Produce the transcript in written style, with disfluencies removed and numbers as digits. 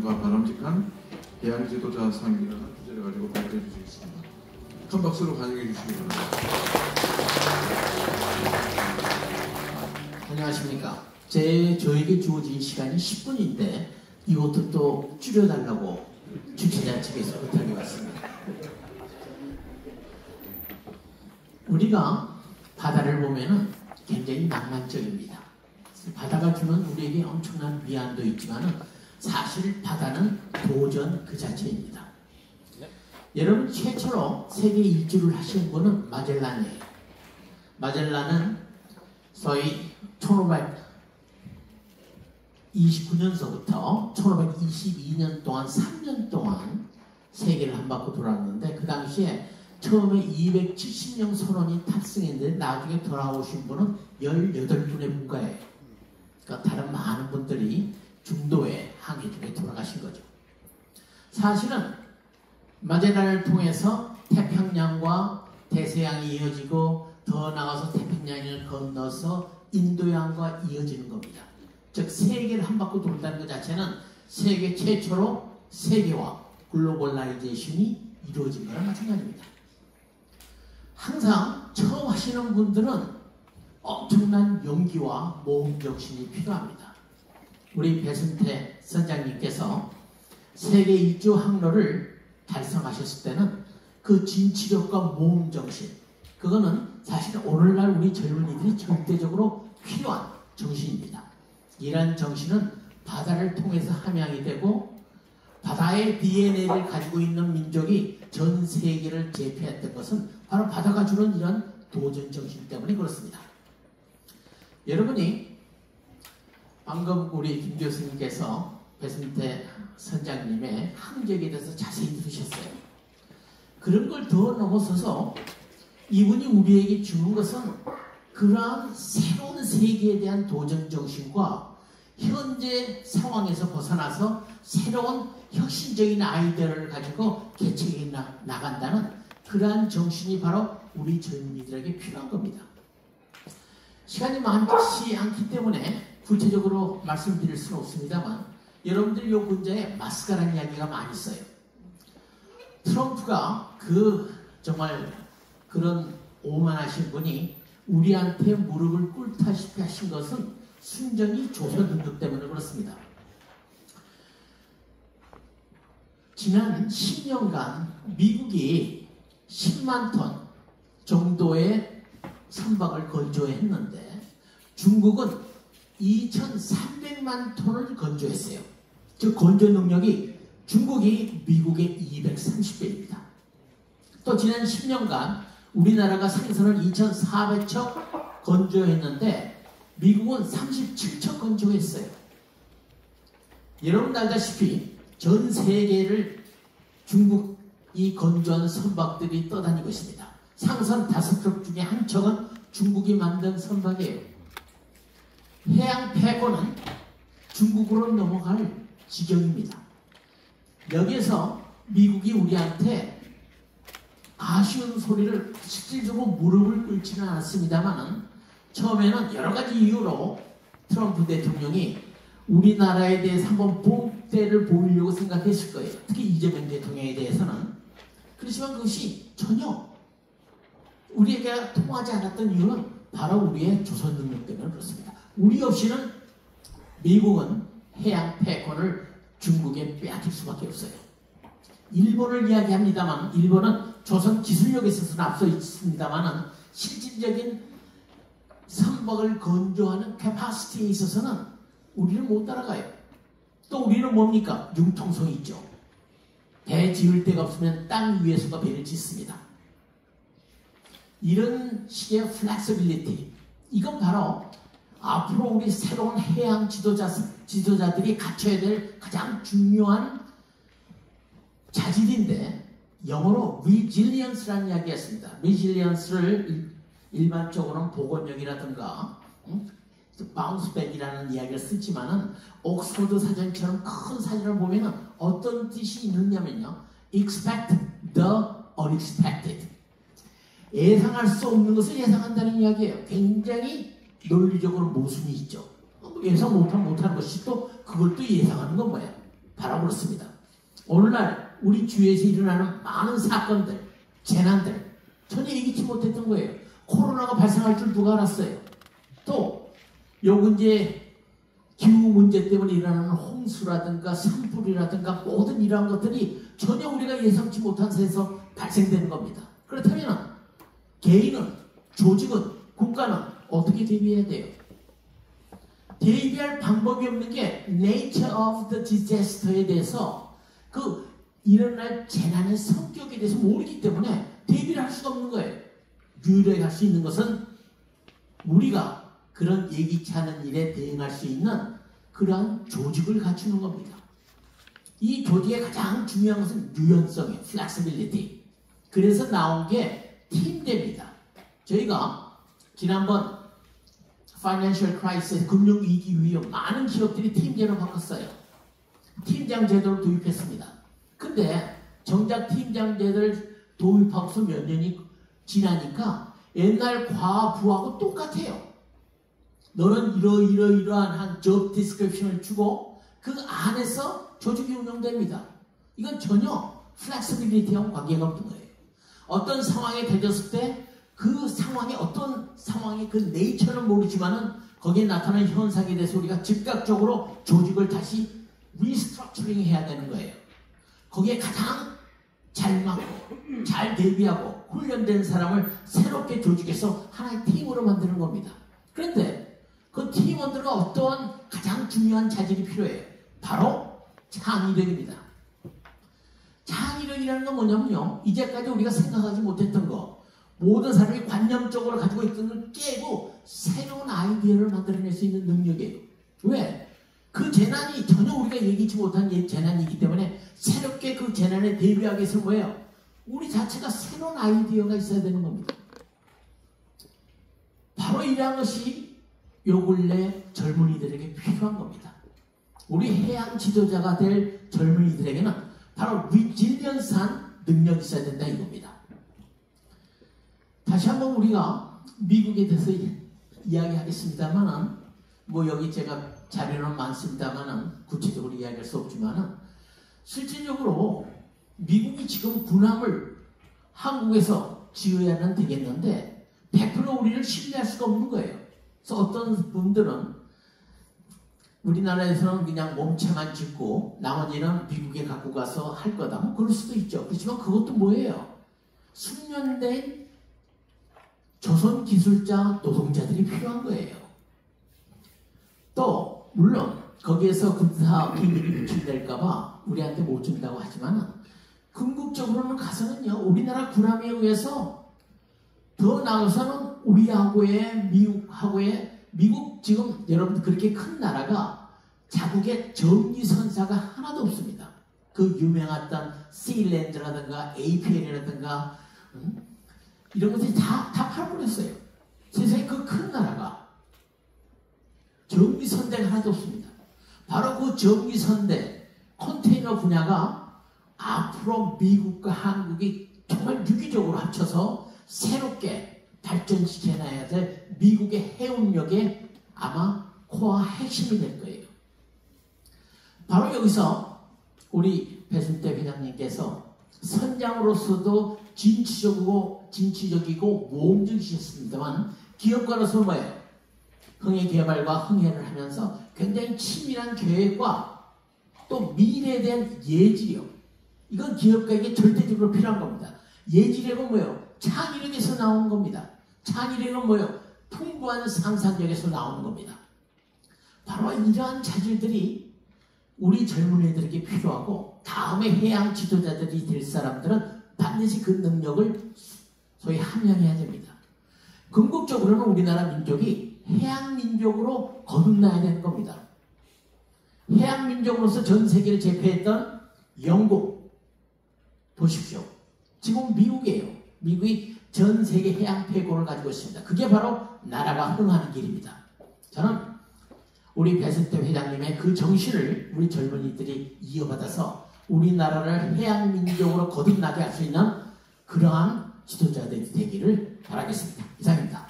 경영과 바람직한 해양 지도자 상이라는 주제를 가지고 발표해 주시겠습니다. 큰 박수로 환영해 주시기 바랍니다. 안녕하십니까. 저에게 주어진 시간이 10분인데 이것도 또 줄여달라고 주최자 측에서 부탁이 왔습니다. 우리가 바다를 보면은 굉장히 낭만적입니다. 바다가 주는 우리에게 엄청난 위안도 있지만은 사실 바다는 도전 그 자체입니다. 여러분, 최초로 세계 일주를 하신 분은 마젤란이에요. 마젤란은 소위 1529년서부터 1522년 동안 3년 동안 세계를 한 바퀴 돌았는데, 그 당시에 처음에 270명 선원이 탑승했는데 나중에 돌아오신 분은 18분의 불과해요. 그러니까 다른 많은 분들이 중도에 항해 중에 돌아가신 거죠. 사실은 마젤란을 통해서 태평양과 대서양이 이어지고 더 나가서 태평양을 건너서 인도양과 이어지는 겁니다. 즉 세계를 한 바퀴 돌다는 것 자체는 세계 최초로 세계화, 글로벌라이제이션이 이루어진 거랑 마찬가지입니다. 항상 처음 하시는 분들은 엄청난 용기와 모험정신이 필요합니다. 우리 배순태 선장님께서 세계 일주 항로를 달성하셨을 때는 그 진취력과 모험정신, 그거는 사실 오늘날 우리 젊은이들이 절대적으로 필요한 정신입니다. 이러한 정신은 바다를 통해서 함양이 되고 바다의 DNA를 가지고 있는 민족이 전 세계를 제패했던 것은 바로 바다가 주는 이런 도전 정신 때문에 그렇습니다. 여러분이 방금 우리 김 교수님께서 배순태 선장님의 항적에 대해서 자세히 들으셨어요. 그런 걸 더 넘어서서 이분이 우리에게 주는 것은 그러한 새로운 세계에 대한 도전 정신과 현재 상황에서 벗어나서 새로운 혁신적인 아이디어를 가지고 개척해 나간다는 그러한 정신이 바로 우리 젊은이들에게 필요한 겁니다. 시간이 많지 않기 때문에 구체적으로 말씀드릴 수는 없습니다만 여러분들 요 문제에 마스카라는 이야기가 많이 있어요. 트럼프가 정말 그런 오만하신 분이 우리한테 무릎을 꿇다시피 하신 것은 순전히 조선 능력 때문에 그렇습니다. 지난 10년간 미국이 10만 톤 정도의 선박을 건조했는데 중국은 2,300만 톤을 건조했어요. 즉 건조 능력이 중국이 미국의 230배입니다. 또 지난 10년간 우리나라가 생선을 2,400척 건조했는데 미국은 37척 건조했어요. 여러분 알다시피 전 세계를 중국이 건조한 선박들이 떠다니고 있습니다. 상선 5척 중에 한 척은 중국이 만든 선박이에요. 해양 패권은 중국으로 넘어갈 지경입니다. 여기에서 미국이 우리한테 아쉬운 소리를 실질적으로 무릎을 꿇지는 않았습니다만 처음에는 여러 가지 이유로 트럼프 대통령이 우리나라에 대해서 한번 본때를 보이려고 생각했을 거예요. 특히 이재명 대통령에 대해서는. 그렇지만 그것이 전혀 우리에게 통하지 않았던 이유는 바로 우리의 조선 능력 때문에 그렇습니다. 우리 없이는 미국은 해양 패권을 중국에 빼앗길 수밖에 없어요. 일본을 이야기합니다만 일본은 조선 기술력에 있어서는 앞서 있습니다만 실질적인 선박을 건조하는 캐파시티에 있어서는 우리는 못 따라가요. 또 우리는 뭡니까? 융통성이 있죠. 배 지을 데가 없으면 땅 위에서도 배를 짓습니다. 이런 식의 플렉서빌리티, 이건 바로 앞으로 우리 새로운 해양 지도자들이 갖춰야 될 가장 중요한 자질인데 영어로 resilience라는 이야기가 있습니다. resilience를 일반적으로는 복원력이라든가 bounce back이라는 이야기를 쓰지만은 옥스퍼드 사전처럼 큰 사전을 보면은 어떤 뜻이 있느냐면요, expect the unexpected, 예상할 수 없는 것을 예상한다는 이야기예요. 굉장히 논리적으로 모순이 있죠. 예상 못하는 것이 또 그걸 또 예상하는 건 뭐야? 바로 그렇습니다. 오늘날 우리 주위에서 일어나는 많은 사건들, 재난들 전혀 예기치 못했던 거예요. 코로나가 발생할 줄 누가 알았어요? 또 요건 이제 기후 문제 때문에 일어나는 홍수라든가 산불이라든가 모든 이러한 것들이 전혀 우리가 예상치 못한 새에서 발생되는 겁니다. 그렇다면 개인은, 조직은, 국가는 어떻게 대비해야 돼요? 대비할 방법이 없는 게 nature of the disaster에 대해서 그 일어날 재난의 성격에 대해서 모르기 때문에 대비를 할 수가 없는 거예요. 유일하게 할 수 있는 것은 우리가 그런 예기치 않은 일에 대응할 수 있는 그러한 조직을 갖추는 겁니다. 이 조직의 가장 중요한 것은 유연성이에요. flexibility. 그래서 나온 게 팀제입니다. 저희가 지난번 파이낸셜 크라이시스 금융위기 이후에 많은 기업들이 팀제로 바꿨어요. 팀장 제도를 도입했습니다. 근데 정작 팀장 제도를 도입하고서 몇 년이 지나니까 옛날 과부하고 똑같아요. 너는 이러한 한 job description을 주고 그 안에서 조직이 운영됩니다. 이건 전혀 flexibility하고 관계가 없는 거예요. 어떤 상황에 던졌을 때 그 상황이 어떤 상황의 그 네이처는 모르지만은 거기에 나타나는 현상에 대해서 우리가 즉각적으로 조직을 다시 리스트럭처링 해야 되는 거예요. 거기에 가장 잘 맞고 잘 대비하고 훈련된 사람을 새롭게 조직해서 하나의 팀으로 만드는 겁니다. 그런데 그 팀원들은 어떠한 가장 중요한 자질이 필요해요. 바로 창의력입니다. 창의력이라는 건 뭐냐면요, 이제까지 우리가 생각하지 못했던 거, 모든 사람이 관념적으로 가지고 있던 걸 깨고 새로운 아이디어를 만들어낼 수 있는 능력이에요. 왜? 그 재난이 전혀 우리가 예기치 못한 재난이기 때문에 새롭게 그 재난에 대비하기 위해서 뭐예요? 우리 자체가 새로운 아이디어가 있어야 되는 겁니다. 바로 이러한 것이 요 근래 젊은이들에게 필요한 겁니다. 우리 해양 지도자가 될 젊은이들에게는 바로 리질리언스한 능력이 있어야 된다 이겁니다. 다시 한번 우리가 미국에 대해서 이야기하겠습니다만은 뭐 여기 제가 자료는 많습니다만은 구체적으로 이야기할 수 없지만은 실질적으로 미국이 지금 군함을 한국에서 지어야는 되겠는데 100% 우리를 신뢰할 수가 없는 거예요. 그래서 어떤 분들은 우리나라에서는 그냥 몸체만 짓고 나머지는 미국에 갖고 가서 할 거다. 뭐 그럴 수도 있죠. 그렇지만 그것도 뭐예요? 숙련된 조선 기술자 노동자들이 필요한 거예요. 또 물론 거기에서 군사 기밀이 유출될까봐 우리한테 못 준다고 하지만 궁극적으로는 가서는요, 우리나라 군함에 의해서 더 나아가서는 우리하고의 미국하고의 미국 지금 여러분 그렇게 큰 나라가 자국의 정리선사가 하나도 없습니다. 그 유명했던 시랜드라든가 APL이라든가 이런 것들이 다 팔아버렸어요. 세상에 그 큰 나라가 정리선대가 하나도 없습니다. 바로 그 정리선대 컨테이너 분야가 앞으로 미국과 한국이 정말 유기적으로 합쳐서 새롭게 발전시켜놔야 될 미국의 해운력의 아마 코어 핵심이 될 거예요. 바로 여기서 우리 배순태 회장님께서 선장으로서도 진취적이고 모험적이셨습니다만 기업가로서 뭐예요? 흥해 개발과 흥해를 하면서 굉장히 치밀한 계획과 또 미래에 대한 예지력, 이건 기업가에게 절대적으로 필요한 겁니다. 예지력은 뭐예요? 창의력에서 나오는 겁니다. 창의력은 뭐예요? 풍부한 상상력에서 나오는 겁니다. 바로 이러한 자질들이 우리 젊은이들에게 필요하고 다음에 해양 지도자들이 될 사람들은 반드시 그 능력을 소위 함양해야 됩니다. 궁극적으로는 우리나라 민족이 해양 민족으로 거듭나야 되는 겁니다. 해양 민족으로서 전 세계를 제패했던 영국 보십시오. 지금 미국이에요. 미국이 전 세계 해양 패권을 가지고 있습니다. 그게 바로 나라가 흥하는 길입니다. 저는 우리 배순태 회장님의 그 정신을 우리 젊은이들이 이어받아서 우리나라를 해양 민족으로 거듭나게 할 수 있는 그러한 지도자들이 되기를 바라겠습니다. 이상입니다.